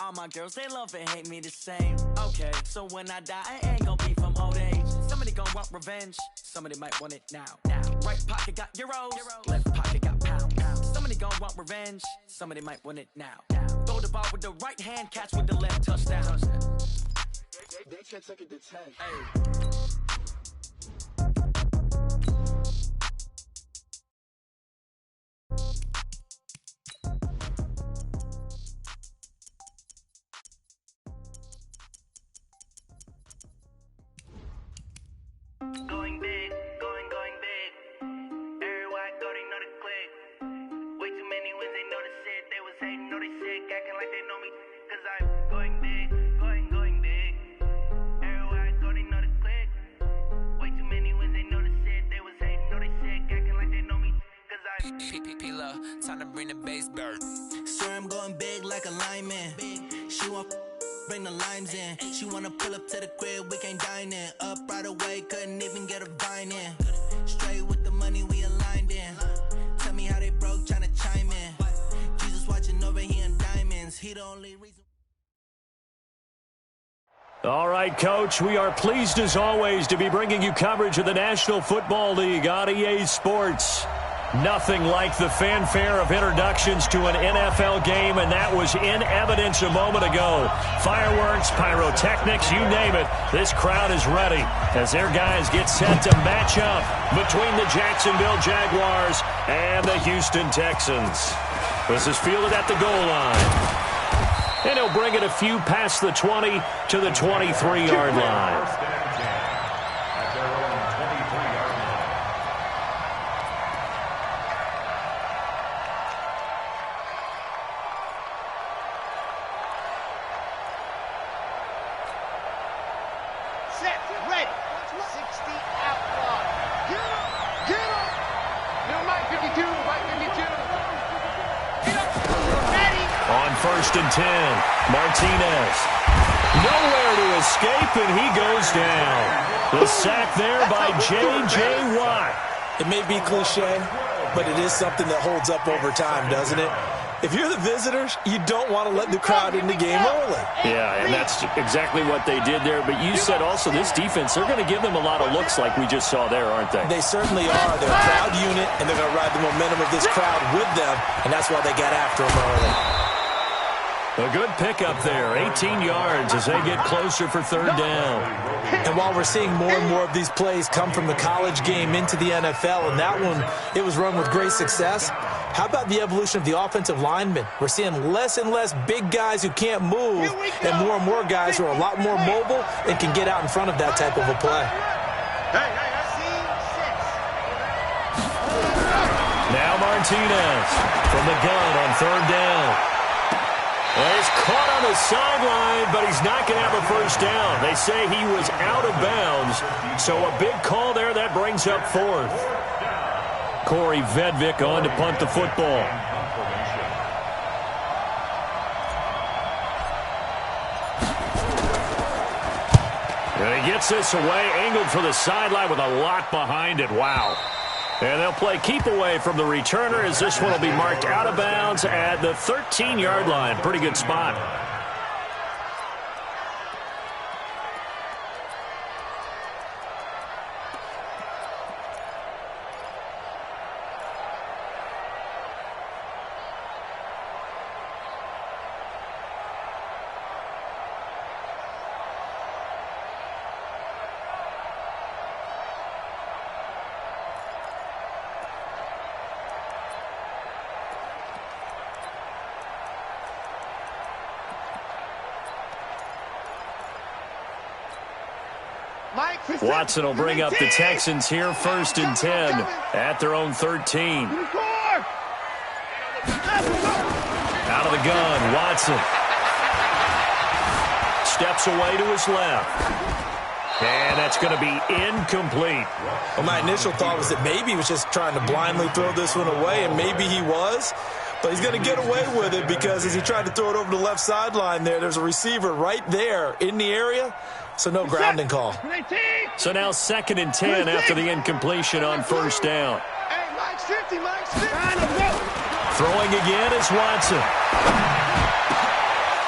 All my girls, they love and hate me the same. Okay, so when I die, I ain't gonna be from old age. Somebody gonna want revenge, somebody might want it now. Right pocket got euros, left pocket got pounds. Somebody gonna want revenge, somebody might want it now. Throw the ball with the right hand, catch with the left, touchdown. They can't take it to 10. Hey. Going big, going big. Everywhere I go, they know the click. Way too many wins, they know the shit. They was hating, know they sick, acting like they know me. Cause I'm going big, going big. Everywhere I go, they know the click. Way too many wins, they know the shit. They was hating, know they sick, acting like they know me. Cause I'm P-P-P-Lo, time to bring the bass bird. Sir, I'm going big like a lineman. She want bring the limes in. She wanna pull up to the crib, we can't dine in. Up right away, couldn't even get a vine in. Straight with the money, we aligned in. Tell me how they broke, tryna chime in. Jesus watching over here in diamonds. He the only reason. All right, Coach, we are pleased as always to be bringing you coverage of the National Football League on EA Sports. Nothing like the fanfare of introductions to an NFL game, and that was in evidence a moment ago. Fireworks, pyrotechnics, you name it. This crowd is ready as their guys get set to match up between the Jacksonville Jaguars and the Houston Texans. This is fielded at the goal line. And he'll bring it a few past the 20 to the 23-yard line. First and 10. Martinez. Nowhere to escape, and he goes down. The sack there by J.J. Watt. It may be cliche, but it is something that holds up over time, doesn't it? If you're the visitors, you don't want to let the crowd in the game early. Yeah, and that's exactly what they did there. But you said also this defense, they're going to give them a lot of looks like we just saw there, aren't they? They certainly are. They're a proud unit, and they're going to ride the momentum of this crowd with them, and that's why they got after them early. A good pickup there, 18 yards as they get closer for third down. And while we're seeing more and more of these plays come from the college game into the NFL, and that one, it was run with great success, how about the evolution of the offensive linemen? We're seeing less and less big guys who can't move and more guys who are a lot more mobile and can get out in front of that type of a play. Now Martinez from the gun on third down. Well, he's caught on the sideline, but he's not going to have a first down. They say he was out of bounds, so a big call there that brings up fourth. Corey Vedvik on to punt the football. And he gets this away, angled for the sideline with a lot behind it. Wow. And they'll play keep away from the returner as this one will be marked out of bounds at the 13-yard line. Pretty good spot. Watson will bring up the Texans here, first and 10 at their own 13. Out of the gun, Watson. Steps away to his left. And that's going to be incomplete. Well, my initial thought was that maybe he was just trying to blindly throw this one away, and maybe he was. But he's going to get away with it because as he tried to throw it over the left sideline there's a receiver right there in the area, so no grounding call. So now second and 10 after the incompletion on first down. Throwing again is Watson.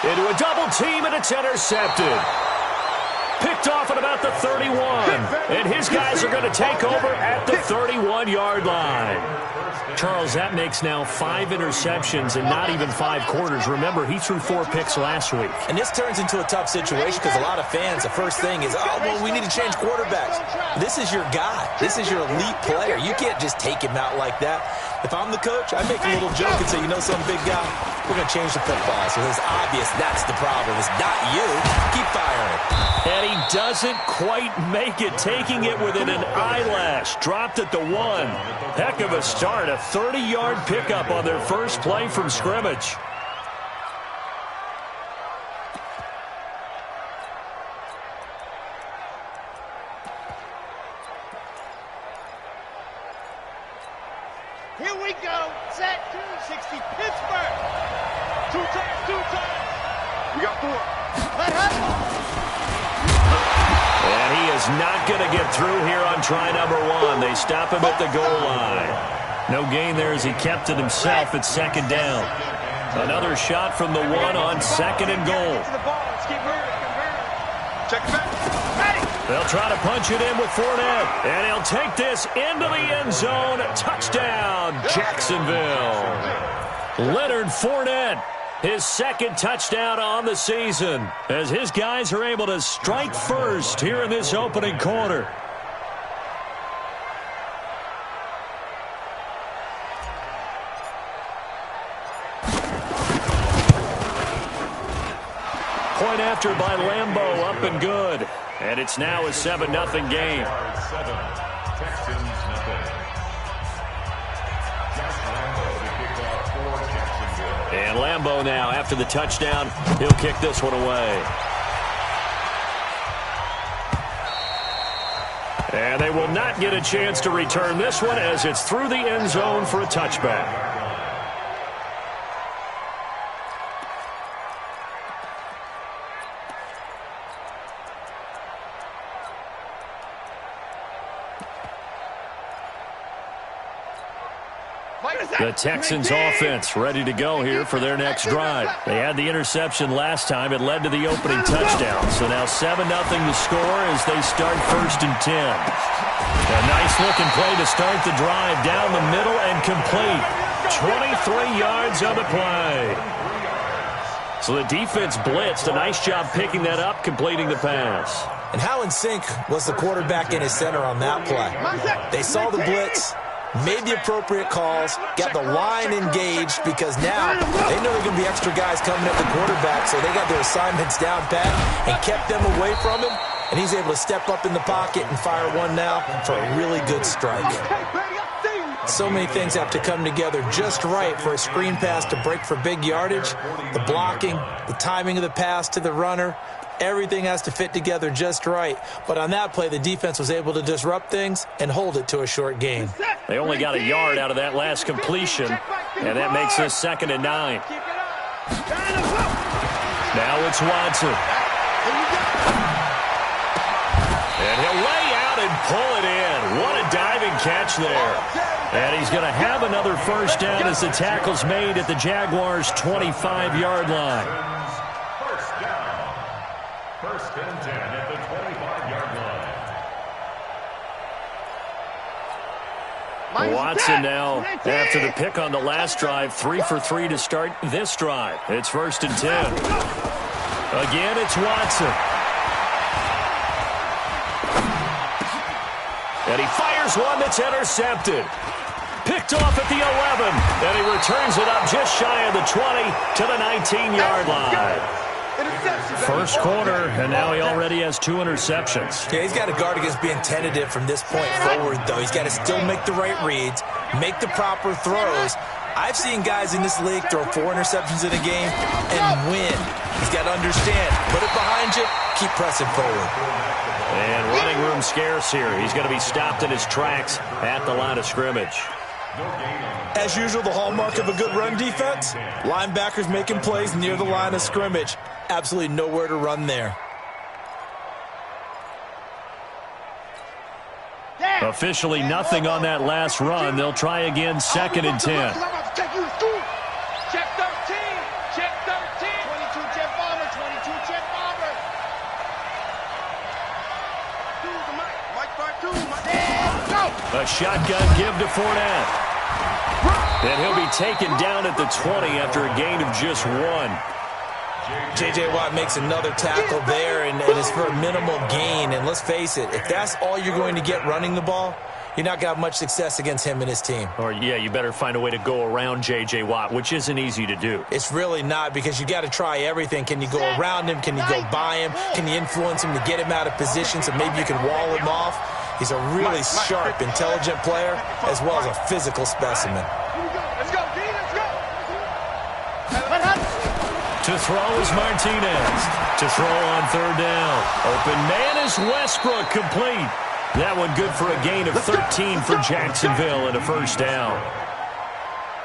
Into a double team, and it's intercepted. Picked off at about the 31. And his guys are going to take over at the 31-yard line. Charles, that makes now 5 interceptions in not even 5 quarters. Remember, he threw 4 picks last week. And this turns into a tough situation because a lot of fans, the first thing is, oh, well, we need to change quarterbacks. This is your guy. This is your elite player. You can't just take him out like that. If I'm the coach, I make a little joke and say, you know, some big guy, we're going to change the football. So it's obvious that's the problem. It's not you. Keep firing. And he doesn't quite make it, taking it within an eyelash. Dropped at the 1. Heck of a start. A 30-yard pickup on their first play from scrimmage. Here we go. Set 260 Pittsburgh. 2 times. We got 4. And he is not going to get through here on try number 1. They stop him at the goal line. No gain there as he kept it himself at second down. Another shot from the 1 on second and goal. Check back. They'll try to punch it in with Fournette. And he'll take this into the end zone. Touchdown, Jacksonville. Leonard Fournette, his second touchdown on the season, as his guys are able to strike first here in this opening quarter. Point after by Lambeau, up and good. And it's now a 7-0 game. And Lambeau now, after the touchdown, he'll kick this one away. And they will not get a chance to return this one as it's through the end zone for a touchback. The Texans offense ready to go here for their next drive. They had the interception last time. It led to the opening touchdown. So now 7-0 to score as they start 1st and 10. A nice-looking play to start the drive down the middle and complete. 23 yards on the play. So the defense blitzed. A nice job picking that up, completing the pass. And how in sync was the quarterback and his center on that play? They saw the blitz, made the appropriate calls, got the line engaged because now they know there are going to be extra guys coming at the quarterback, so they got their assignments down pat and kept them away from him, and he's able to step up in the pocket and fire one now for a really good strike. So many things have to come together just right for a screen pass to break for big yardage. The blocking, the timing of the pass to the runner, everything has to fit together just right. But on that play, the defense was able to disrupt things and hold it to a short gain. They only got a yard out of that last completion, and that makes this 2nd and 9. Now it's Watson. And he'll lay out and pull it in. What a diving catch there. And he's going to have another first down as the tackle's made at the Jaguars' 25-yard line. First and 10 at the 25-yard line. Watson now, after the pick on the last drive, 3 for 3 to start this drive. It's 1st and 10. Again, it's Watson. And he fires one that's intercepted. Picked off at the 11, and he returns it up just shy of the 20 to the 19-yard line. First quarter, and now he already has 2 interceptions. Yeah, he's got to guard against being tentative from this point forward, though. He's got to still make the right reads, make the proper throws. I've seen guys in this league throw 4 interceptions in a game and win. He's got to understand, put it behind you, keep pressing forward. And running room scarce here. He's going to be stopped in his tracks at the line of scrimmage. As usual, the hallmark of a good run defense, linebackers making plays near the line of scrimmage. Absolutely nowhere to run there. Officially nothing on that last run. They'll try again, 2nd and 10. Check 13. Check 13. 22 jet A shotgun give to Fournette. And he'll be taken down at the 20 after a gain of just 1. J.J. Watt makes another tackle there, and it's for a minimal gain. And let's face it, if that's all you're going to get running the ball, you're not going to have much success against him and his team. Or, yeah, you better find a way to go around J.J. Watt, which isn't easy to do. It's really not, because you got to try everything. Can you go around him? Can you go by him? Can you influence him to get him out of position so maybe you can wall him off? He's a really sharp, intelligent player, as well as a physical specimen. Let's go, D, let's go. To throw is Martinez. To throw on third down. Open man is Westbrook, complete. That one good for a gain of 13 for Jacksonville and a first down.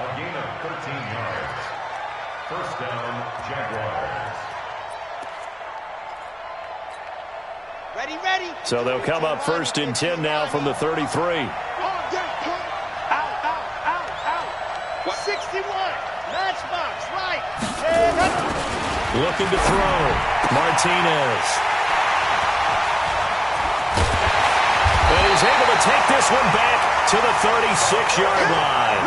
A gain of 13 yards. First down, Jaguars. Ready. So they'll come up first and 10 now from the 33. Out. 61. Matchbox, right. Looking to throw. Martinez. And he's able to take this one back to the 36-yard line.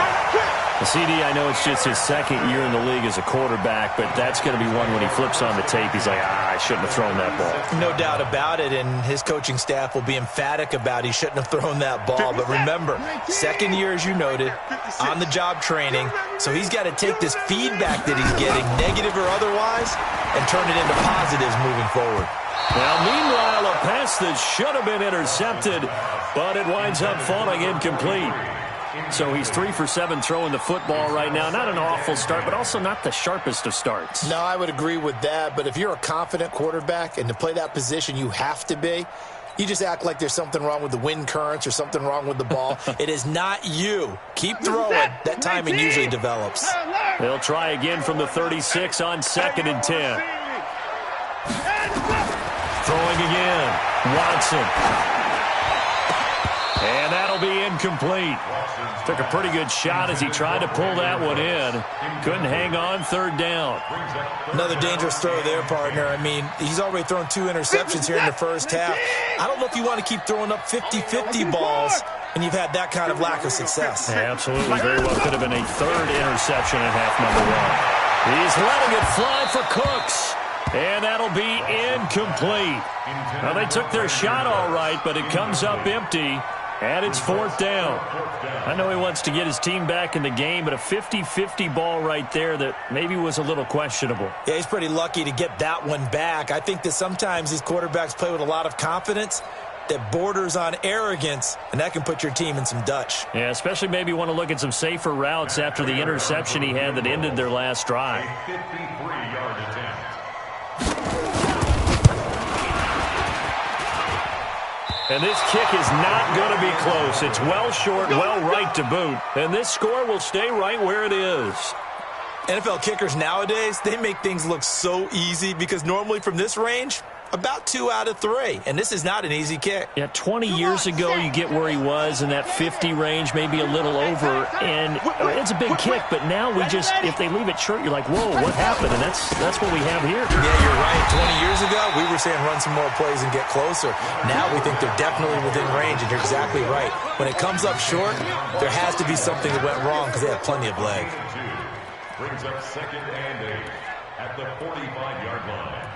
CD, I know it's just his second year in the league as a quarterback, but that's going to be one when he flips on the tape, he's like, I shouldn't have thrown that ball. No doubt about it, and his coaching staff will be emphatic about he shouldn't have thrown that ball. But remember, second year, as you noted, on-the-job training, so he's got to take this feedback that he's getting, negative or otherwise, and turn it into positives moving forward. Now, meanwhile, a pass that should have been intercepted, but it winds up falling incomplete. So he's 3 for 7 throwing the football right now. Not an awful start, but also not the sharpest of starts. No, I would agree with that. But if you're a confident quarterback and to play that position, you have to be. You just act like there's something wrong with the wind currents or something wrong with the ball. It is not you. Keep throwing. That timing usually develops. They'll try again from the 36 on 2nd and 10. Throwing again. Watson. And that'll be incomplete. Took a pretty good shot as he tried to pull that one in. Couldn't hang on, third down. Another dangerous throw there, partner. I mean, he's already thrown 2 interceptions here in the first half. I don't know if you want to keep throwing up 50-50 balls when you've had that kind of lack of success. Yeah, absolutely. Very well could have been a 3rd interception in half number 1. He's letting it fly for Cooks. And that'll be incomplete. Well, they took their shot all right, but it comes up empty. And it's 4th down. I know he wants to get his team back in the game, but a 50-50 ball right there that maybe was a little questionable. Yeah, he's pretty lucky to get that one back. I think that sometimes these quarterbacks play with a lot of confidence that borders on arrogance, and that can put your team in some Dutch. Yeah, especially maybe want to look at some safer routes after the interception he had that ended their last drive. 53-yard attempt. And this kick is not going to be close. It's well short, well right to boot. And this score will stay right where it is. NFL kickers nowadays, they make things look so easy because normally from this range, about 2 out of 3. And this is not an easy kick. Yeah, 20 years ago, you get where he was in that 50 range, maybe a little over. And it's a big kick, but now we just, if they leave it short, you're like, whoa, what happened? And that's what we have here. Yeah, you're right. 20 years ago, we were saying run some more plays and get closer. Now we think they're definitely within range, and you're exactly right. When it comes up short, there has to be something that went wrong because they have plenty of leg. Brings up 2nd and 8 at the 45-yard line.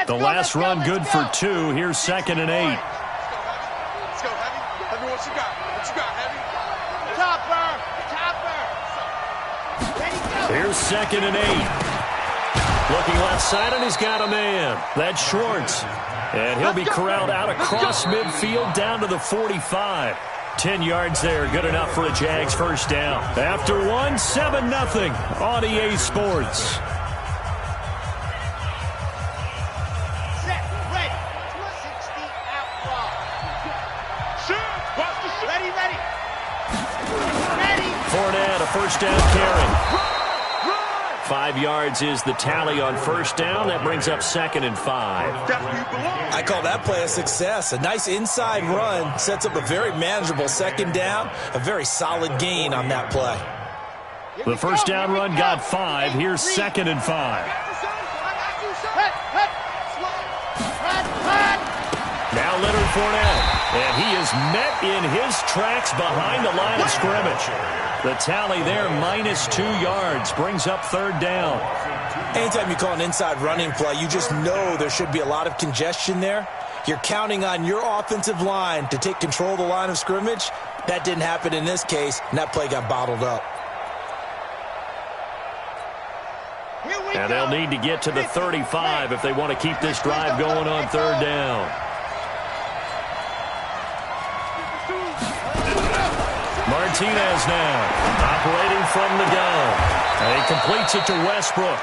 The last run good for 2. Here's 2nd and 8. Let's go, Heavy. Heavy, what you got? What you got, Heavy? Topper. Here's 2nd and 8. Looking left side, and he's got a man. That's Schwartz. And he'll be corralled out across midfield down to the 45. 10 yards there, good enough for a Jags first down. After 1, 7-0 on EA Sports. Fournette, a first down carry. 5 yards is the tally on first down. That brings up 2nd and 5. I call that play a success. A nice inside run sets up a very manageable 2nd down. A very solid gain on that play. The first down run got 5. Here's 2nd and 5. Now Leonard Fournette, and he is met in his tracks behind the line of scrimmage. The tally there, -2 yards, brings up 3rd down. Anytime you call an inside running play, you just know there should be a lot of congestion there. You're counting on your offensive line to take control of the line of scrimmage. That didn't happen in this case, and that play got bottled up. And they'll need to get to the 35 if they want to keep this drive going on 3rd down. Martinez now, operating from the gun. And he completes it to Westbrook.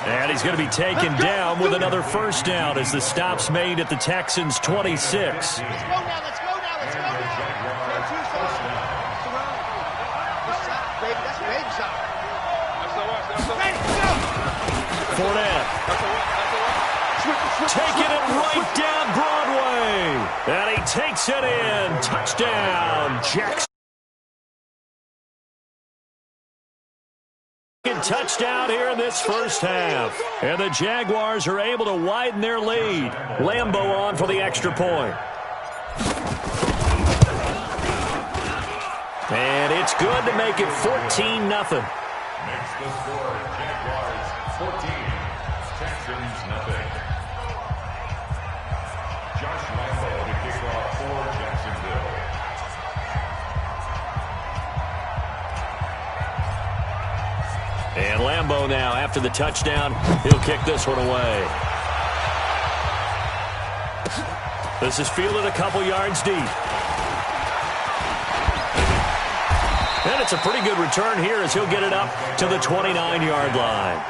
And he's going to be taken down with another 1st down as the stop's made at the Texans' 26. Let's go now, let's go now, let's go now. That's baby shot. Fournette. Taking it right down Broadway. And he takes it in. Touchdown, Jackson. Touchdown here in this 1st half. And the Jaguars are able to widen their lead. Lambeau on for the extra point. And it's good to make it 14-0. Makes the score Jaguars 14, Texans 0. Josh Lambeau to kick off for Jacksonville. And Lambeau now, after the touchdown, he'll kick this one away. This is fielded a couple yards deep. And it's a pretty good return here as he'll get it up to the 29-yard line.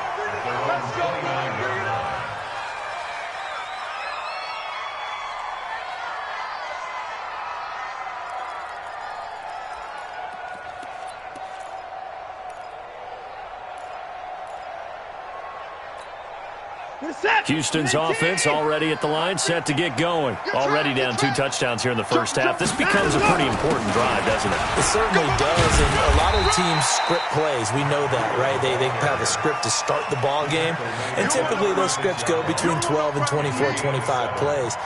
Houston's offense already at the line, set to get going. Already down 2 touchdowns here in the 1st half. This becomes a pretty important drive, doesn't it? It certainly does, and a lot of teams script plays. We know that, right? They have a script to start the ball game, and typically those scripts go between 12 and 24, 25 plays.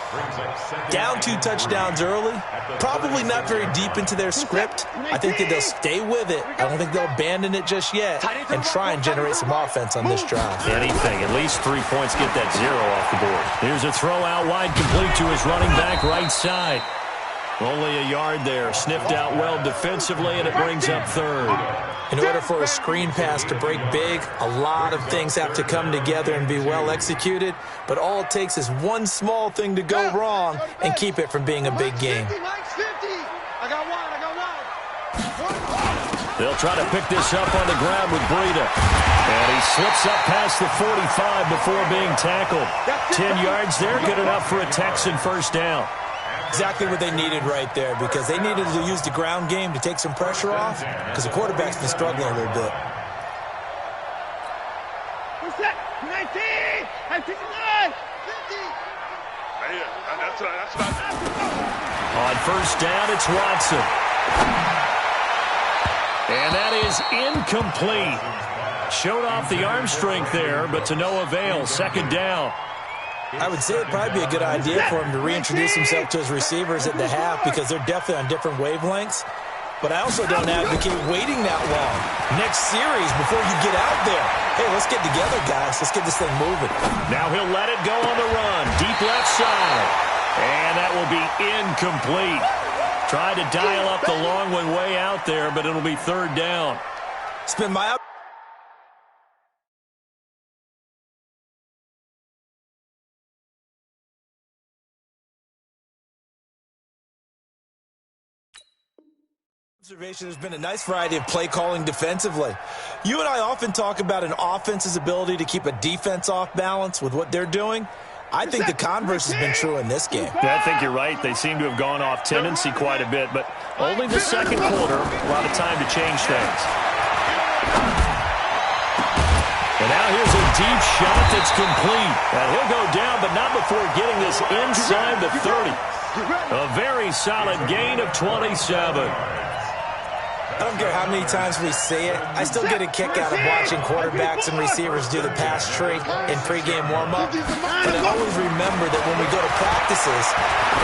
Down 2 touchdowns early, probably not very deep into their script. I think that they'll stay with it. I don't think they'll abandon it just yet and try and generate some offense on this drive. Anything, at least 3 points, get that 0 off the board. Here's a throw out wide, complete to his running back right side. Only a yard there, sniffed out well defensively, and it brings up 3rd. In order for a screen pass to break big, a lot of things have to come together and be well executed, but all it takes is one small thing to go wrong and keep it from being a big game. They'll try to pick this up on the ground with Breida. And he slips up past the 45 before being tackled. 10 yards there, good enough for a Texan 1st down. Exactly what they needed right there, because they needed to use the ground game to take some pressure off, because the quarterback's been struggling a little bit. On 1st down, it's Watson. And that is incomplete. Showed off the arm strength there, but to no avail. 2nd down. I would say it'd probably be a good idea for him to reintroduce himself to his receivers at the half, because they're definitely on different wavelengths. But I also don't advocate waiting that long. Next series, before you get out there, hey, let's get together, guys. Let's get this thing moving. Now he'll let it go on the run. Deep left side. And that will be incomplete. Tried to dial up the long one way out there, but it'll be 3rd down. Spin my observation. There's been a nice variety of play calling defensively. You and I often talk about an offense's ability to keep a defense off balance with what they're doing. I think the converse has been true in this game. Yeah, I think you're right. They seem to have gone off tendency quite a bit, but only the 2nd quarter, a lot of time to change things. And now here's a deep shot that's complete. And he'll go down, but not before getting this inside the 30. A very solid gain of 27. I don't care how many times we see it. I still get a kick out of watching quarterbacks and receivers do the pass tree in pregame warm-up. But I always remember that when we go to practices,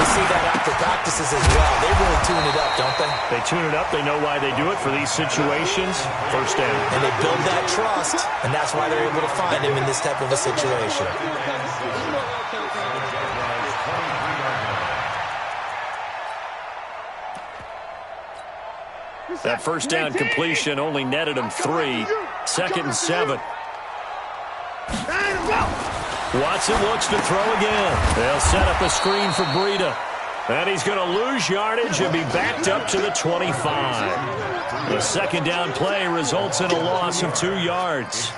we see that after practices as well. They really tune it up, don't they? They tune it up. They know why they do it for these situations. First down. And they build that trust, and that's why they're able to find him in this type of a situation. That first down completion only netted him 3. 2nd and 7. Watson looks to throw again. They'll set up a screen for Breida. And he's going to lose yardage and be backed up to the 25. The second down play results in a loss of 2 yards.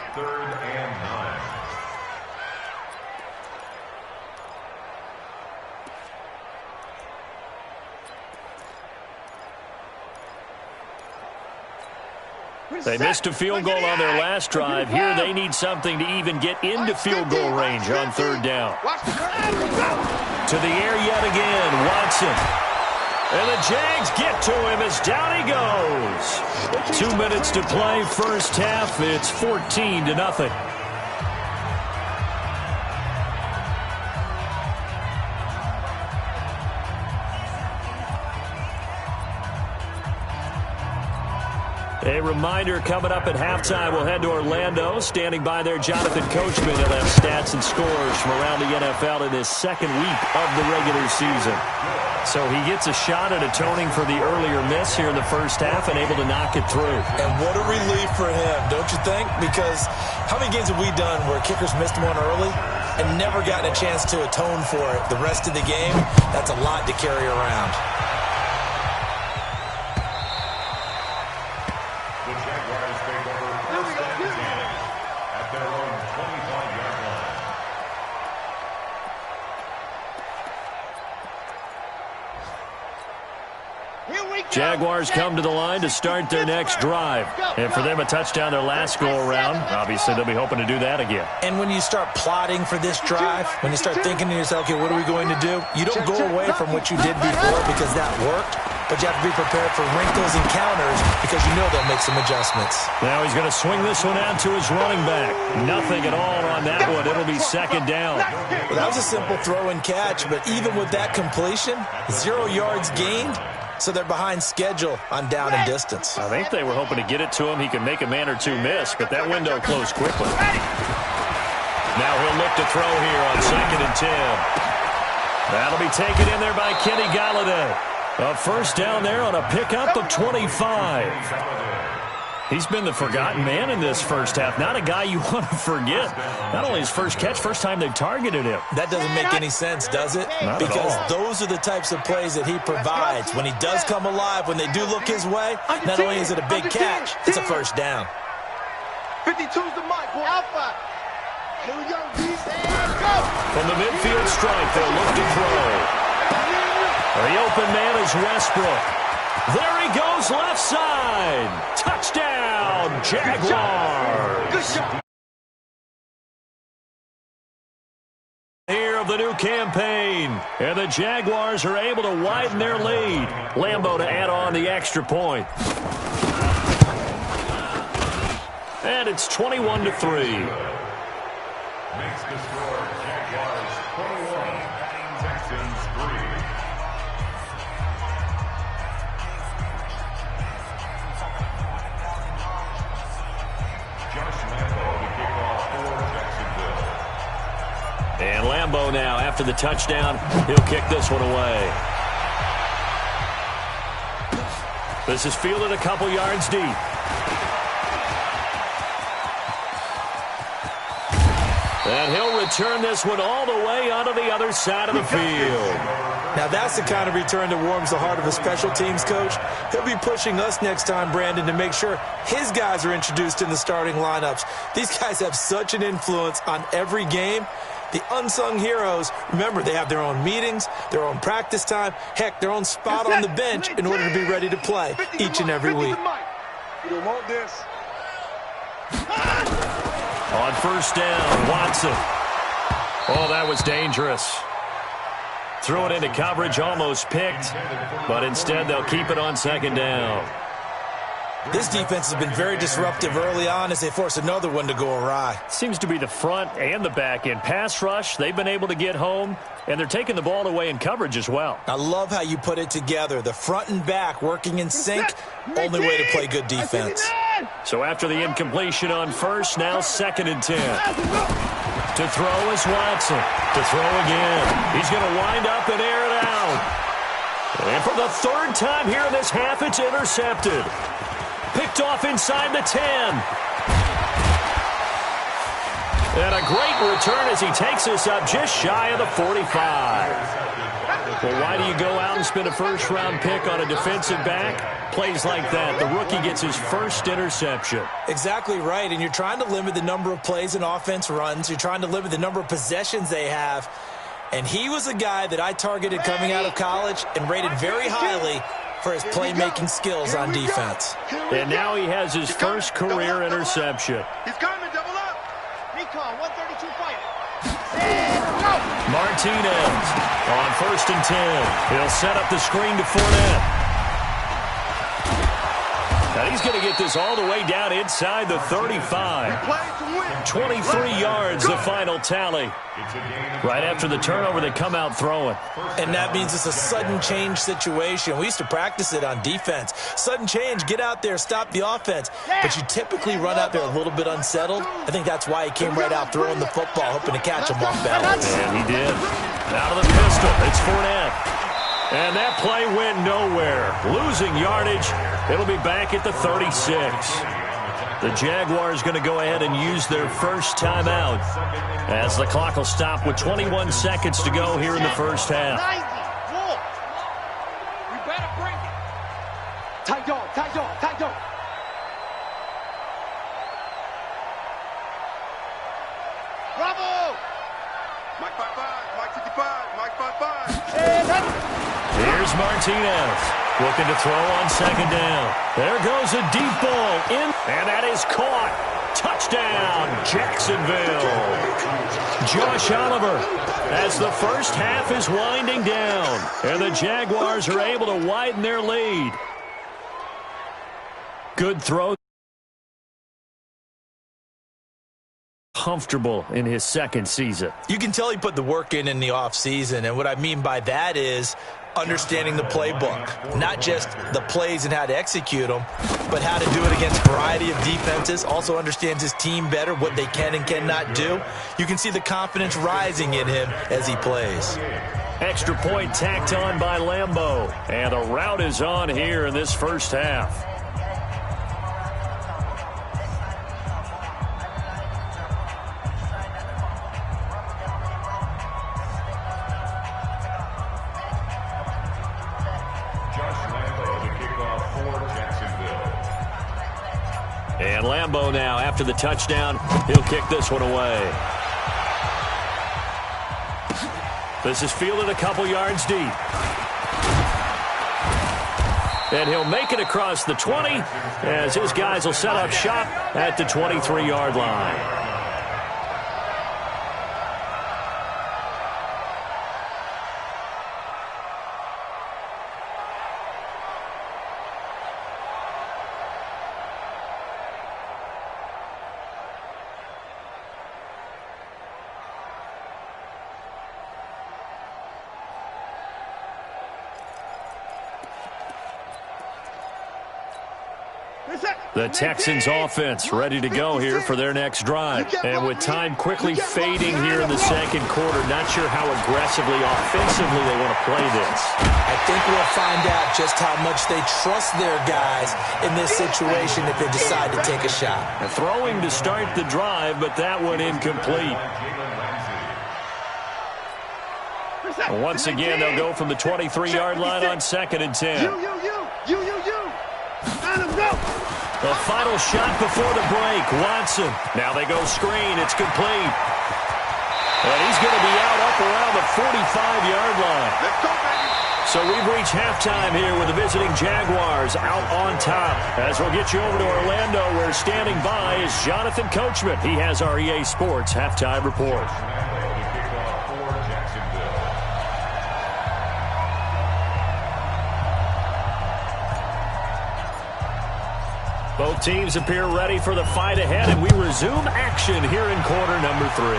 They missed a field goal on their last drive. Here they need something to even get into field goal range on 3rd down. To the air yet again, Watson. And the Jags get to him as down he goes. 2 minutes to play, first half. It's 14-0. A reminder, coming up at halftime, we'll head to Orlando. Standing by there, Jonathan Coachman. He'll have stats and scores from around the NFL in his 2nd week of the regular season. So he gets a shot at atoning for the earlier miss here in the first half and able to knock it through. And what a relief for him, don't you think? Because how many games have we done where kickers missed one early and never gotten a chance to atone for it the rest of the game? That's a lot to carry around. Jaguars come to the line to start their next drive. And for them, a touchdown their last go-around. Obviously, they'll be hoping to do that again. And when you start plotting for this drive, when you start thinking to yourself, okay, what are we going to do? You don't go away from what you did before because that worked, but you have to be prepared for wrinkles and counters because you know they'll make some adjustments. Now he's going to swing this one out to his running back. Nothing at all on that one. It'll be 2nd down. Well, that was a simple throw and catch, but even with that completion, 0 yards gained. So they're behind schedule on down and distance. I think they were hoping to get it to him. He could make a man or two miss, but that window closed quickly. Now he'll look to throw here on 2nd and 10. That'll be taken in there by Kenny Galladay. A first down there on a pickup of 25. He's been the forgotten man in this first half. Not a guy you want to forget. Not only his first catch, first time they've targeted him. That doesn't make any sense, does it? Not because at all. Those are the types of plays that he provides. When he does come alive, when they do look his way, not only is it a big catch, it's a first down. 52's the mic, boy. Alpha. Here we go, G. Let's go. From the midfield strike, they'll look to throw. The open man is Westbrook. There he goes, left side. Touchdown, Jaguars. Here of the new campaign. And the Jaguars are able to widen their lead. Lambeau to add on the extra point. And it's 21-3. Makes the score Jaguars 21, Texans 3. Josh Lambeau to kick off for Jacksonville. And Lambeau now, after the touchdown, he'll kick this one away. This is fielded a couple yards deep. And he'll return this one all the way onto the other side of the field. Now that's the kind of return that warms the heart of a special teams coach. He'll be pushing us next time, Brandon, to make sure his guys are introduced in the starting lineups. These guys have such an influence on every game. The unsung heroes, remember, they have their own meetings, their own practice time, heck, their own spot on the bench in order to be ready to play each and every week. You don't want this. On first down, Watson. Oh, that was dangerous. Threw it into coverage, almost picked, but instead they'll keep it on 2nd down. This defense has been very disruptive early on as they force another one to go awry. Seems to be the front and the back end. Pass rush, they've been able to get home, and they're taking the ball away in coverage as well. I love how you put it together. The front and back working in sync, only way to play good defense. So after the incompletion on first, now 2nd and 10. To throw is Watson. To throw again. He's going to wind up and air it out. And for the 3rd time here in this half, it's intercepted. Picked off inside the 10. And a great return as he takes us up just shy of the 45. Well, why do you go out and spend a first-round pick on a defensive back? Plays like that, the rookie gets his first interception. Exactly right, and you're trying to limit the number of plays an offense runs. You're trying to limit the number of possessions they have. And he was a guy that I targeted coming out of college and rated very highly for his playmaking skills on defense. And now he has his first career interception. He's coming, double up. Recon, 132 fight. Martinez on 1st and 10. He'll set up the screen to Fournette. And he's going to get this all the way down inside the 35. 23 yards, the final tally. Right after the turnover, they come out throwing. And that means it's a sudden change situation. We used to practice it on defense. Sudden change, get out there, stop the offense. But you typically run out there a little bit unsettled. I think that's why he came right out throwing the football, hoping to catch him off balance. And he did. Out of the pistol, it's Fournette. And that play went nowhere. Losing yardage. It'll be back at the 36. The Jaguars going to go ahead and use their first timeout as the clock will stop with 21 seconds to go here in the first half. We better bring it. Tight dog, tight dog, tight dog. Bravo! Mike 5-5, Mike 55, Mike 5-5. Here's Martinez looking to throw on 2nd down. There goes a deep ball in, and that is caught. Touchdown, Jacksonville. Josh Oliver as the first half is winding down, and the Jaguars are able to widen their lead. Good throw. Comfortable in his 2nd season. You can tell he put the work in the offseason, and what I mean by that is understanding the playbook. Not just the plays and how to execute them, but how to do it against a variety of defenses. Also understands his team better, what they can and cannot do. You can see the confidence rising in him as he plays. Extra point tacked on by Lambeau, and the route is on here in this first half. And Lambeau now, after the touchdown, he'll kick this one away. This is fielded a couple yards deep. And he'll make it across the 20 as his guys will set up shop at the 23-yard line. The Texans offense ready to go here for their next drive. And with time quickly fading here in the 2nd quarter, not sure how aggressively, offensively they want to play this. I think we'll find out just how much they trust their guys in this situation if they decide to take a shot. And throwing to start the drive, but that one incomplete. And once again, they'll go from the 23-yard line on 2nd and 10. You. Let him go. The final shot before the break, Watson. Now they go screen, it's complete. And he's going to be out up around the 45-yard line. Let's go, baby. So we've reached halftime here with the visiting Jaguars out on top. As we'll get you over to Orlando, where standing by is Jonathan Coachman. He has our EA Sports halftime report. Both teams appear ready for the fight ahead, and we resume action here in quarter number 3.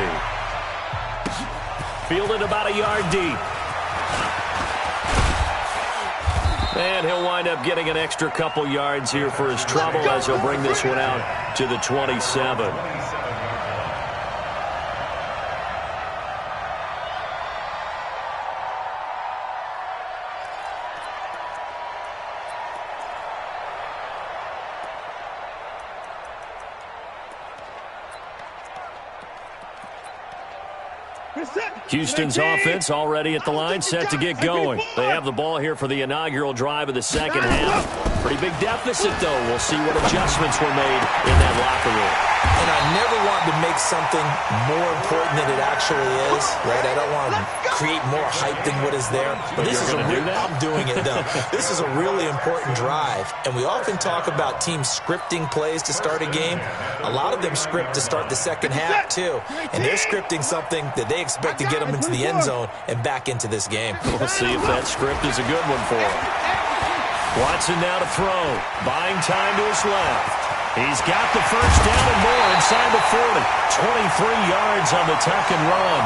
Fielded about a yard deep. And he'll wind up getting an extra couple yards here for his trouble as he'll bring this one out to the 27. Houston's offense already at the line, set to get going. They have the ball here for the inaugural drive of the second half. Pretty big deficit, though. We'll see what adjustments were made in that locker room. And I never want to make something more important than it actually is, right? I don't want to create more hype than what is there. But this is I'm doing it, though. This is a really important drive. And we often talk about teams scripting plays to start a game. A lot of them script to start the second half, too. And they're scripting something that they expect to get them into the end zone and back into this game. We'll see if that script is a good one for him. Watson now to throw. Buying time to his left. He's got the first down and more inside the 40. 23 yards on the tuck and run.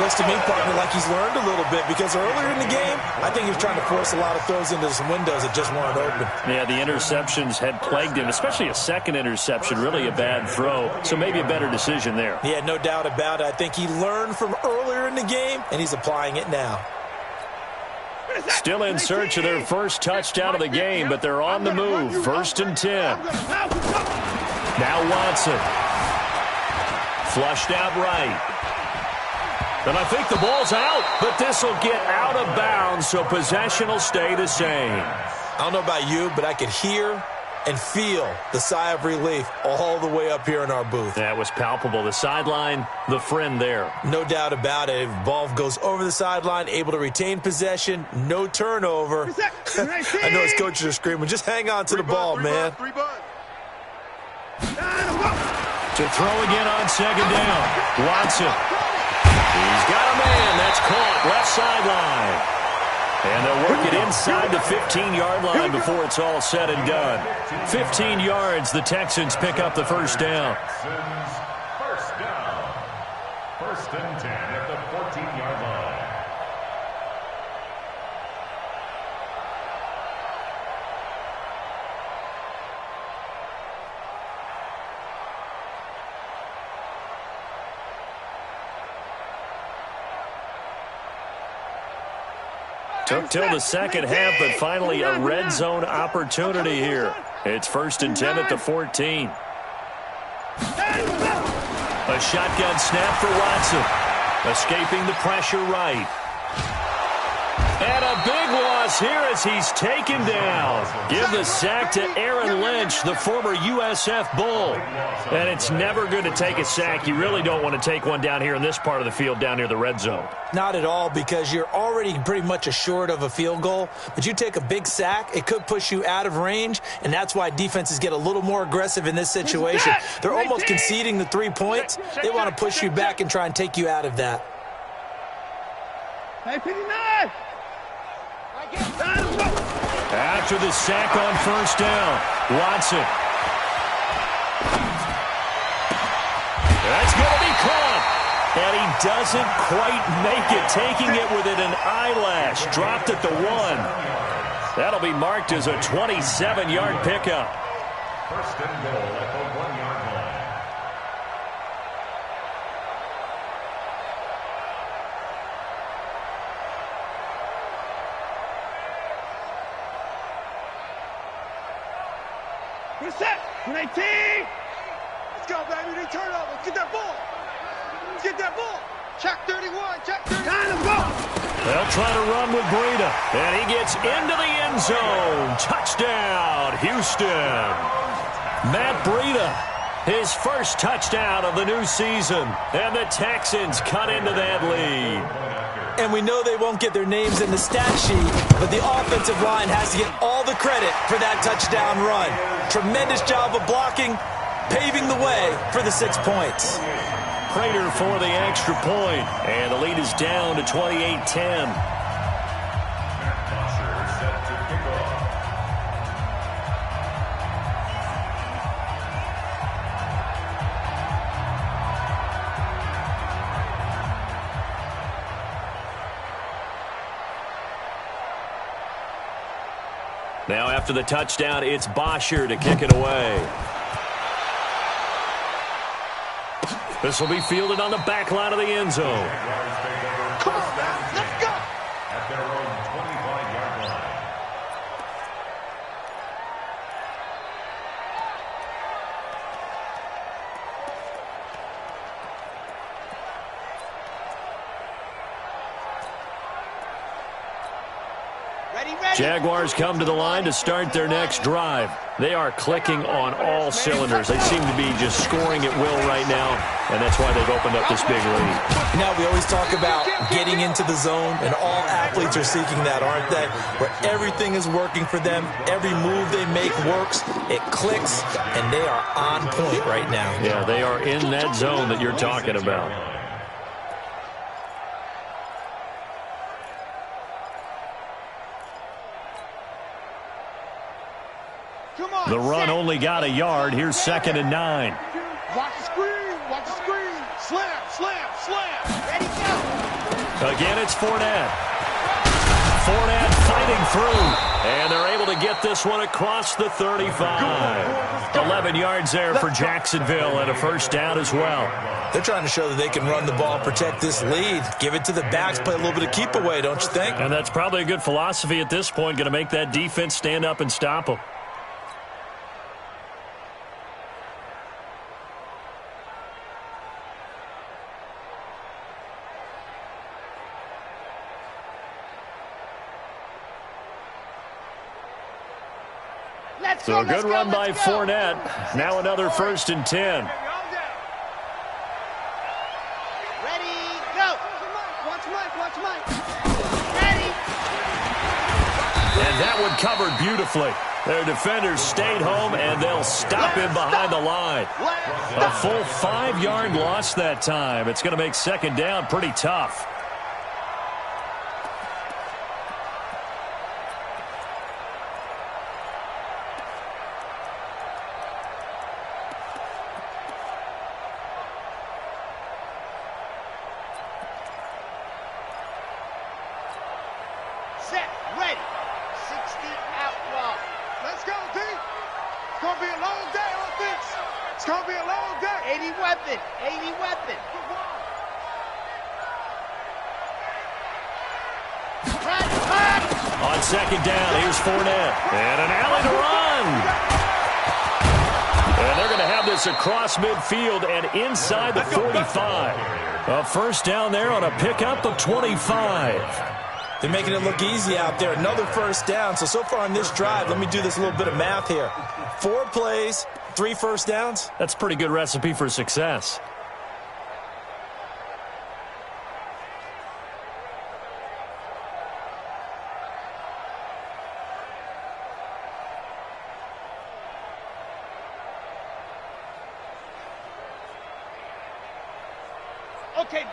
Looks to me, partner, like he's learned a little bit because earlier in the game, I think he was trying to force a lot of throws into some windows that just weren't open. Yeah, the interceptions had plagued him, especially a second interception, really a bad throw. So maybe a better decision there. Yeah, no doubt about it. I think he learned from earlier in the game, and he's applying it now. Still in search of their first touchdown of the game, but they're on the move. 1st and 10. Now Watson. Flushed out right. And I think the ball's out, but this will get out of bounds, so possession will stay the same. I don't know about you, but I could hear and feel the sigh of relief all the way up here in our booth. That was palpable. The sideline, the friend there. No doubt about it. Ball goes over the sideline, able to retain possession, no turnover. I know his coaches are screaming, just hang on to the ball, man. To throw again on second down. Watson. He's got a man. That's caught. Left sideline. And they'll work it inside the 15-yard line before it's all said and done. 15 yards, the Texans pick up the first down. First down. 1st and 10 at the 14-yard line. Took till the second half, but finally a red zone opportunity here. It's 1st and 10 at the 14. A shotgun snap for Watson. Escaping the pressure right. And a big loss here as he's taken down. Give the sack to Aaron Lynch, the former USF Bull. And it's never good to take a sack. You really don't want to take one down here in this part of the field down near the red zone. Not at all, because you're already pretty much assured of a field goal. But you take a big sack, it could push you out of range, and that's why defenses get a little more aggressive in this situation. They're almost conceding the 3 points. They want to push you back and try and take you out of that. After the sack on 1st down, Watson. That's going to be caught. And he doesn't quite make it, taking it within an eyelash. Dropped at the 1. That'll be marked as a 27-yard pickup. 1st and goal at the 1-yard line. Set. 19. Let's go, baby. They turn over. Let's get that ball. Let's get that ball. Check 31. Check 31. Let's go. They'll try to run with Breida. And he gets into the end zone. Touchdown, Houston. Matt Breida, his first touchdown of the new season. And the Texans cut into that lead. And we know they won't get their names in the stat sheet, but the offensive line has to get all the credit for that touchdown run. Tremendous job of blocking, paving the way for the 6 points. Prater for the extra point, and the lead is down to 28-10. Now after the touchdown, it's Bosher to kick it away. This will be fielded on the back line of the end zone. Come on, man. Let's go. At their own 25-yard line. Jaguars come to the line to start their next drive. They are clicking on all cylinders. They seem to be just scoring at will right now, and that's why they've opened up this big lead. Now, we always talk about getting into the zone, and all athletes are seeking that, aren't they? Where everything is working for them. Every move they make works. It clicks, and they are on point right now. Yeah, they are in that zone that you're talking about. The run only got a yard. Here's 2nd and 9. Watch the screen. Watch the screen. Slam, slam, slam. Ready, go. Again, it's Fournette. Fournette fighting through. And they're able to get this one across the 35. 11 yards there for Jacksonville and a first down as well. They're trying to show that they can run the ball and protect this lead. Give it to the backs, play a little bit of keep away, don't you think? And that's probably a good philosophy at this point. Going to make that defense stand up and stop them. So a good run by Fournette. Now another 1st and 10. Ready, go. Watch Mike, watch Mike. Ready. And that one covered beautifully. Their defenders stayed home, and they'll stop him behind the line. A full 5-yard loss that time. It's going to make 2nd down pretty tough. Set, ready. 60 outlaw. Let's go, D. It's going to be a long day on this. It's going to be a long day. 80 weapon. 80 weapon. On 2nd down, here's Fournette. And an alley to run. And they're going to have this across midfield and inside the 45. A first down there on a pickup of 25. They're making it look easy out there. Another first down. So far on this drive, let me do this little bit of math here. 4 plays, 3 first downs. That's a pretty good recipe for success.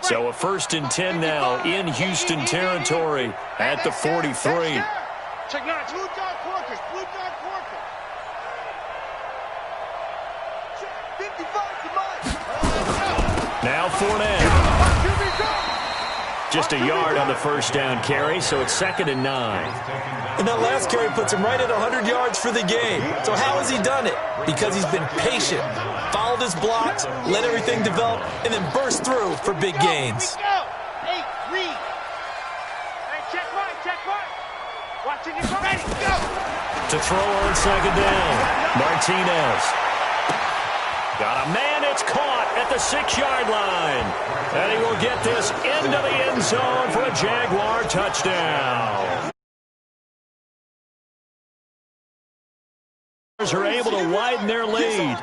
So a 1st and 10 now in Houston territory at the 43. Check 9. Blue dog Corkers. Blue dog Corkers. 55 to mine. Now Fournette. Just a yard on the first down carry, so it's 2nd and 9. And that last carry puts him right at 100 yards for the game. So how has he done it? Because he's been patient, followed his blocks, let everything develop, and then burst through for big gains. Hey, read. Hey, check mine, check mine. Watching it. Ready, go. To throw on 2nd down, Martinez. Got a man, it's caught at the 6-yard line. And he will get this into the end zone for a Jaguar touchdown. Are able to widen their lead.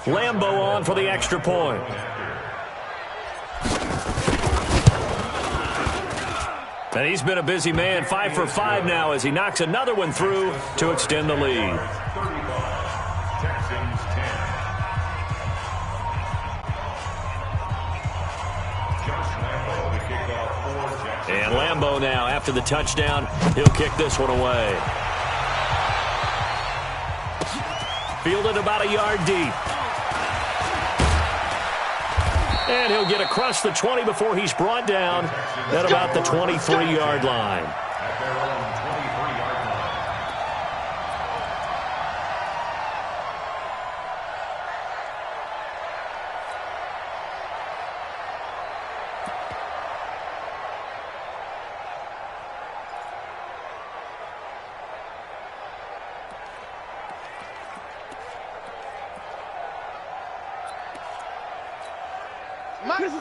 Lambo on for the extra point. And he's been a busy man, 5 for 5 now as he knocks another one through to extend the lead. And Lambo now, after the touchdown, he'll kick this one away. Fielded about a yard deep. And he'll get across the 20 before he's brought down at about the 23-yard line. At their own 23-yard line.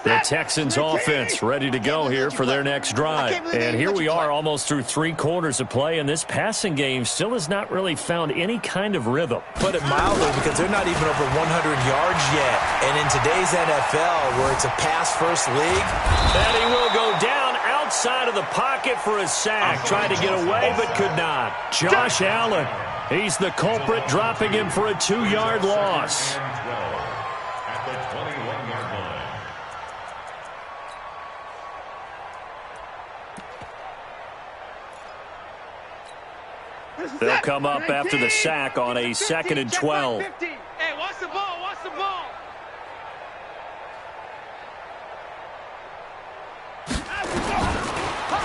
The Texans offense ready to go here for their next drive. And here we are almost through 3 quarters of play, and this passing game still has not really found any kind of rhythm. Put it mildly, because they're not even over 100 yards yet. And in today's NFL, where it's a pass-first league. And he will go down outside of the pocket for a sack. Tried to get away, but could not. Josh Allen, he's the culprit, dropping him for a 2-yard loss. At the 21-yard line. They'll come up after the sack on a 2nd and 12. Hey, watch the ball, watch the ball.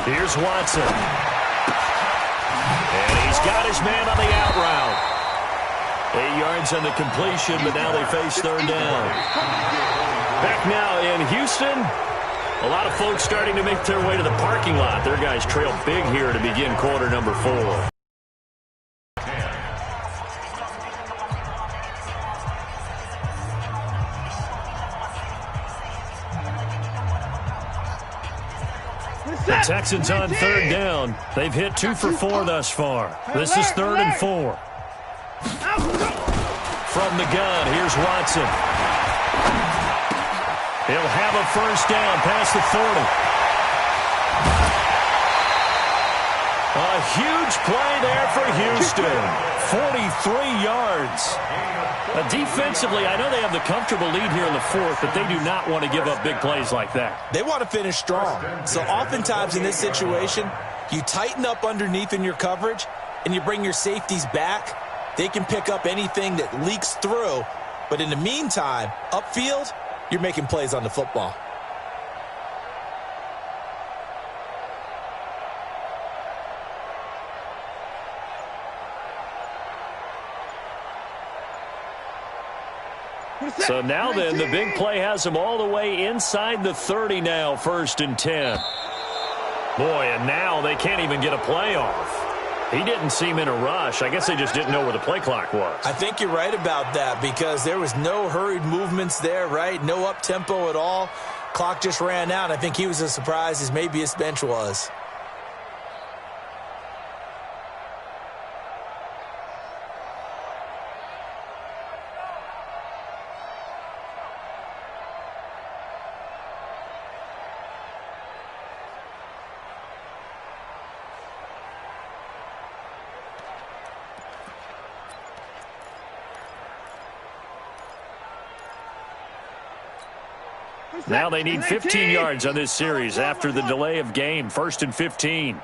Here's Watson. And he's got his man on the out route. 8 yards on the completion, but now they face 3rd down. Back now in Houston. A lot of folks starting to make their way to the parking lot. Their guys trail big here to begin quarter number 4. The Texans on 3rd down. They've hit 2 for 4 thus far. This is 3rd and 4. From the gun, here's Watson. He'll have a 1st down past the 40. A huge play there for Houston. 43 yards. Defensively, I know they have the comfortable lead here in the 4th, but they do not want to give up big plays like that. They want to finish strong. So oftentimes in this situation, you tighten up underneath in your coverage, and you bring your safeties back. They can pick up anything that leaks through. But in the meantime, upfield, you're making plays on the football. So now then, the big play has them all the way inside the 30 now, 1st and 10. Boy, and now they can't even get a play off. He didn't seem in a rush. I guess they just didn't know where the play clock was. I think you're right about that, because there was no hurried movements there, right? No up-tempo at all. Clock just ran out. I think he was as surprised as maybe his bench was. Now they need 15 yards on this series after the delay of game. 1st and 15.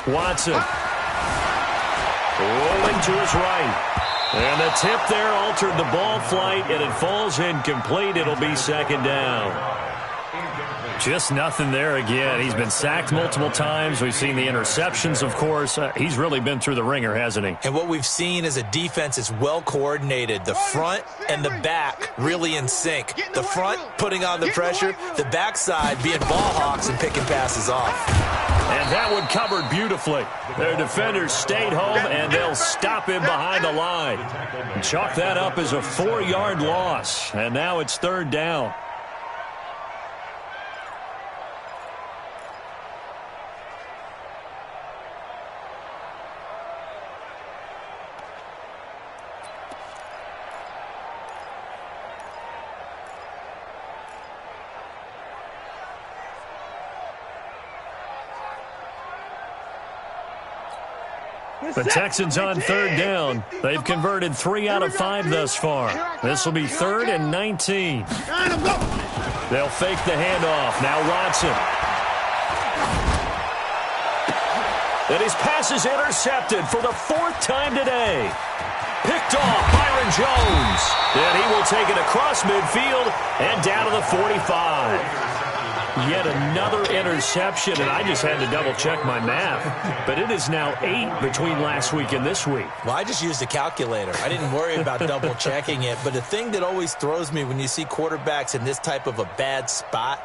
Watson. Rolling to his right. And the tip there altered the ball flight, and it falls incomplete. It'll be 2nd down. Just nothing there again. He's been sacked multiple times. We've seen the interceptions, of course. He's really been through the ringer, hasn't he? And what we've seen is a defense is well coordinated. The front and the back really in sync. The front putting on the pressure, the backside being ball hawks and picking passes off. And that one covered beautifully. Their defenders stayed home, and they'll stop him behind the line. Chalk that up as a 4-yard loss. And now it's 3rd down. The Texans on 3rd down. They've converted 3 out of 5 thus far. This will be 3rd and 19. They'll fake the handoff. Now Watson. And his pass is intercepted for the 4th time today. Picked off Byron Jones. And he will take it across midfield and down to the 45. Yet another interception, and I just had to double-check my math. But it is now 8 between last week and this week. Well, I just used a calculator. I didn't worry about double-checking it. But the thing that always throws me when you see quarterbacks in this type of a bad spot,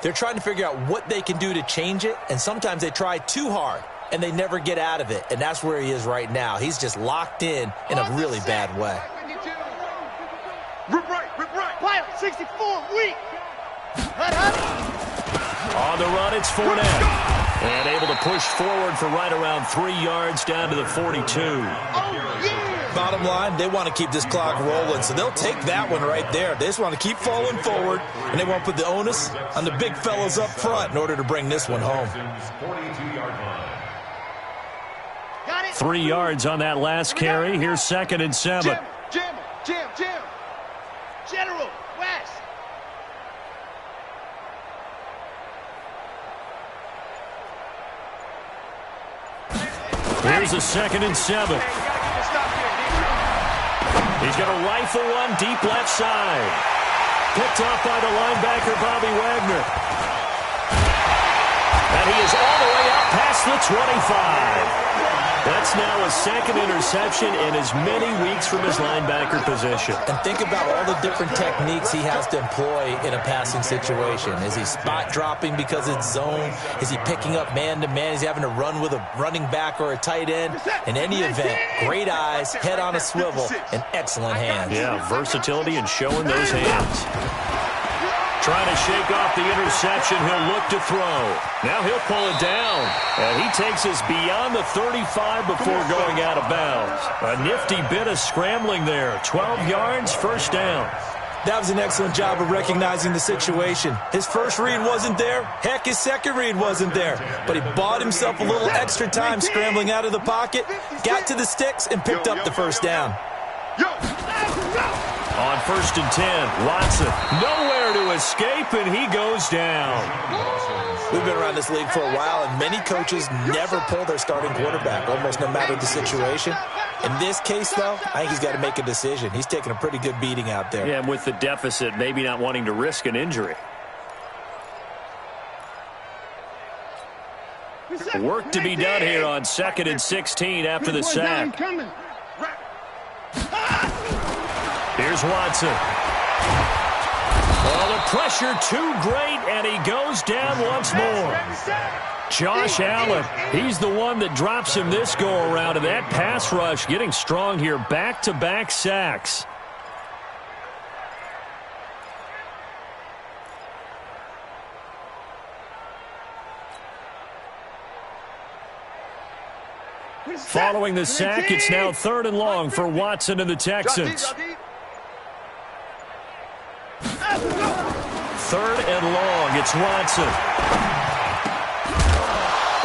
they're trying to figure out what they can do to change it, and sometimes they try too hard, and they never get out of it. And that's where he is right now. He's just locked in a really bad way. Rip right. Pilot 64, weak. On the run, it's Fournette. And able to push forward for right around 3 yards down to the 42. Bottom line, they want to keep this clock rolling, so they'll take that one right there. They just want to keep falling forward, and they want to put the onus on the big fellas up front in order to bring this one home. 3 yards on that last carry. Here's 2nd and 7. Jam. General, West. Here's a 2nd and 7. He's going to rifle one deep left side. Picked off by the linebacker, Bobby Wagner. And he is all the way up past the 25. That's now a 2nd interception in as many weeks from his linebacker position. And think about all the different techniques he has to employ in a passing situation. Is he spot dropping because it's zone? Is he picking up man-to-man? Is he having to run with a running back or a tight end? In any event, great eyes, head on a swivel, and excellent hands. Yeah, versatility and showing those hands. Trying to shake off the interception. He'll look to throw. Now he'll pull it down. And he takes us beyond the 35 before going out of bounds. A nifty bit of scrambling there. 12 yards, 1st down. That was an excellent job of recognizing the situation. His first read wasn't there. Heck, his second read wasn't there. But he bought himself a little extra time scrambling out of the pocket, got to the sticks, and picked up the 1st down. On 1st and 10, Watson nowhere to escape, and he goes down. We've been around this league for a while, and many coaches never pull their starting quarterback, almost no matter the situation. In this case, though, I think he's got to make a decision. He's taking a pretty good beating out there. Yeah, and with the deficit, maybe not wanting to risk an injury. Work to be done here on 2nd and 16 after the sack. Here's Watson. Oh, the pressure too great, and he goes down once more. Josh Allen, he's the one that drops him this go-around, and that pass rush getting strong here. Back-to-back sacks. Following the sack, it's now 3rd and long for Watson and the Texans. 3rd and long, it's Watson.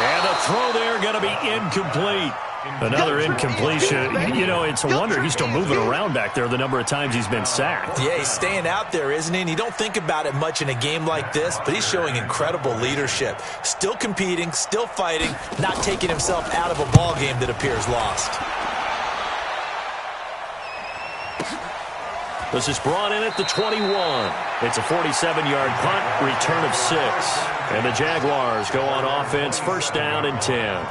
And the throw there going to be incomplete. Another incompletion. You know, it's a wonder he's still moving around back there the number of times he's been sacked. Yeah, he's staying out there, isn't he? And you don't think about it much in a game like this, but he's showing incredible leadership. Still competing, still fighting, not taking himself out of a ball game that appears lost. This is brought in at the 21. It's a 47-yard punt, return of 6. And the Jaguars go on offense, 1st down and 10.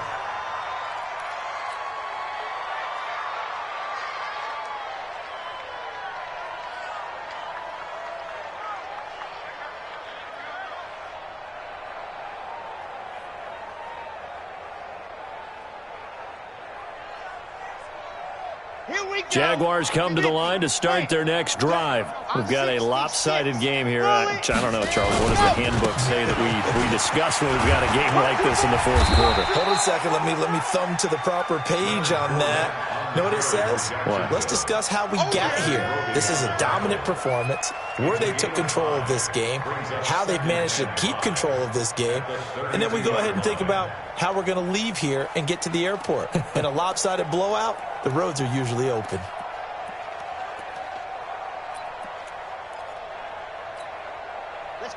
Jaguars come to the line to start their next drive. We've got a lopsided game here. I don't know, Charles, what does the handbook say that we discuss when we've got a game like this in the 4th quarter? Hold on a second. Let me thumb to the proper page on that. You know what it says? What? Let's discuss how we got here. This is a dominant performance, where they took control of this game, how they've managed to keep control of this game, and then we go ahead and think about how we're going to leave here and get to the airport. In a lopsided blowout, the roads are usually open.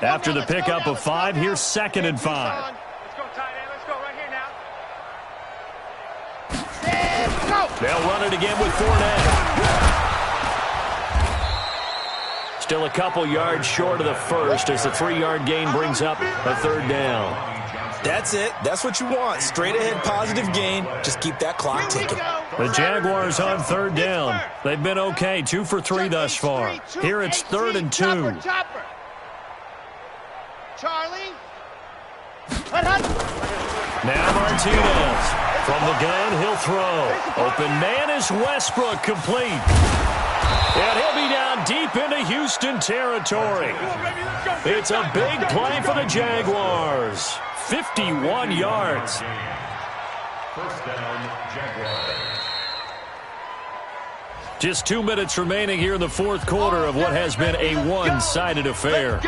After the pickup of 5, here's 2nd and 5. Let's go tight end. Let's go right here now. They'll run it again with Fournette. Still a couple yards short of the first as the 3-yard gain brings up a third down. That's it. That's what you want. Straight ahead positive gain. Just keep that clock ticking. The Jaguars on third down. They've been okay, 2 for 3 thus far. Here it's 3rd and 2. Charlie. Now Martinez. From the gun, he'll throw. Open man is Westbrook, complete. And he'll be down deep into Houston territory. It's a big play for the Jaguars. 51 yards. First down, Jaguars. Just 2 minutes remaining here in the fourth quarter of what has been a one-sided affair.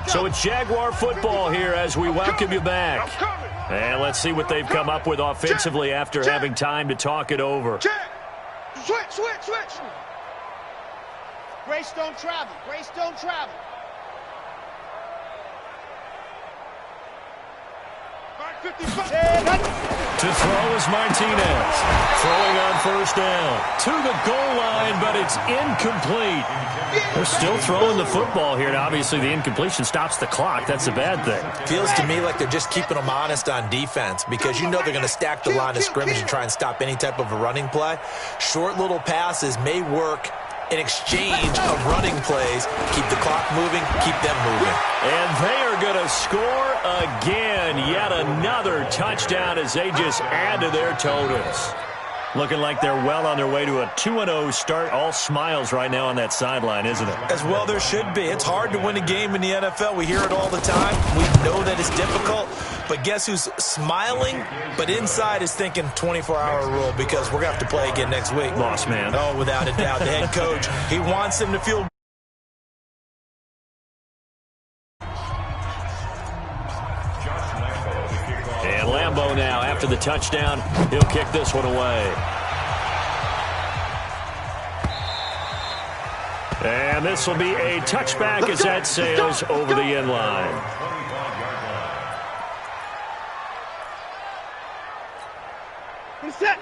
So it's Jaguar football here as we welcome you back. And let's see what they've come up with offensively after having time to talk it over. Switch. Grace don't travel. To throw is Martinez. Throwing on first down. To the goal line, but it's incomplete. They're still throwing the football here, and obviously the incompletion stops the clock. That's a bad thing. Feels to me like they're just keeping them honest on defense because you know they're going to stack the line of scrimmage and try and stop any type of a running play. Short little passes may work in exchange of running plays. Keep the clock moving, keep them moving. And they are going to score again. Yet another touchdown as they just add to their totals. Looking like they're well on their way to a 2-0 start. All smiles right now on that sideline, isn't it? As well there should be. It's hard to win a game in the NFL. We hear it all the time. We know that it's difficult. But guess who's smiling, but inside is thinking 24-hour rule because we're going to have to play again next week. Boss man. Oh, without a doubt. The head coach, he wants them to feel and Lambeau now, after the touchdown, he'll kick this one away. And this will be a touchback as that sails over the end line.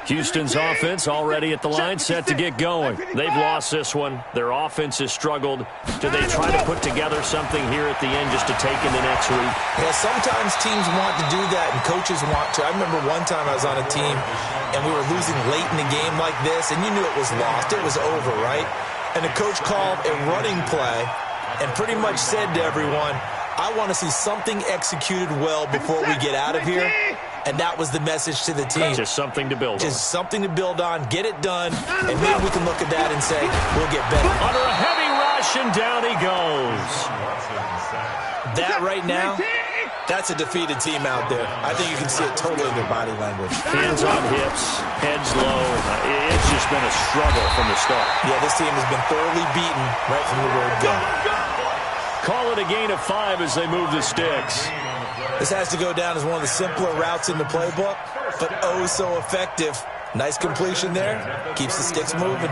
Houston's offense already at the line, set to get going. They've lost this one. Their offense has struggled. Do they try to put together something here at the end just to take into next week? Yeah, sometimes teams want to do that and coaches want to. I remember one time I was on a team and we were losing late in the game like this and you knew it was lost. It was over, right? And the coach called a running play and pretty much said to everyone, I want to see something executed well before we get out of here. And that was the message to the team. Just something to build on. Just something to build on. Get it done. And maybe we can look at that and say, we'll get better. Under a heavy rush, and down he goes. That right now, that's a defeated team out there. I think you can see it totally in their body language. Hands on hips, heads low. It's just been a struggle from the start. Yeah, this team has been thoroughly beaten right from the word go. Call it a gain of 5 as they move the sticks. This has to go down as one of the simpler routes in the playbook, but oh so effective. Nice completion there. Keeps the sticks moving.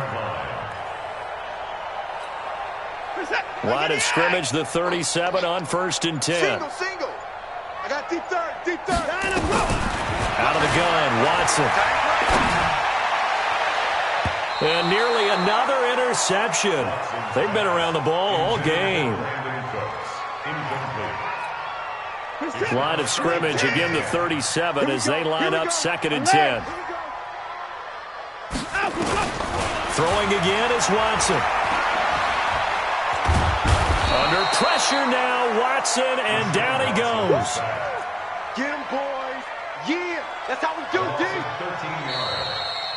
Line of scrimmage, the 37 on 1st and 10. Single. I got deep third. Out of the gun, Watson. And nearly another interception. They've been around the ball all game. Line of scrimmage, again the 37 as they line up 2nd and 10. Throwing again is Watson. Under pressure now, Watson, and down he goes. Get him, boys. Yeah, that's how we do, D. 13 yards.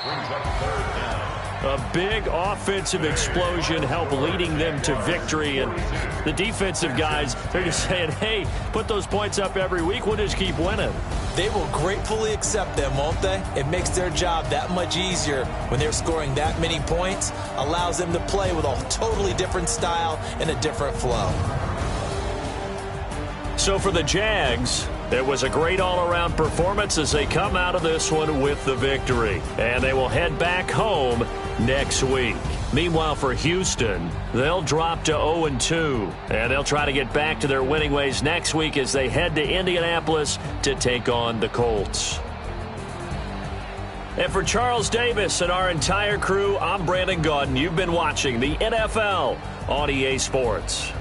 Brings up 3rd down. A big offensive explosion helped leading them to victory. And the defensive guys, they're just saying, hey, put those points up every week. We'll just keep winning. They will gratefully accept them, won't they? It makes their job that much easier when they're scoring that many points. Allows them to play with a totally different style and a different flow. So for the Jags, It was a great all-around performance as they come out of this one with the victory. And they will head back home next week. Meanwhile, for Houston, they'll drop to 0-2. And they'll try to get back to their winning ways next week as they head to Indianapolis to take on the Colts. And for Charles Davis and our entire crew, I'm Brandon Gaudin. You've been watching the NFL on EA Sports.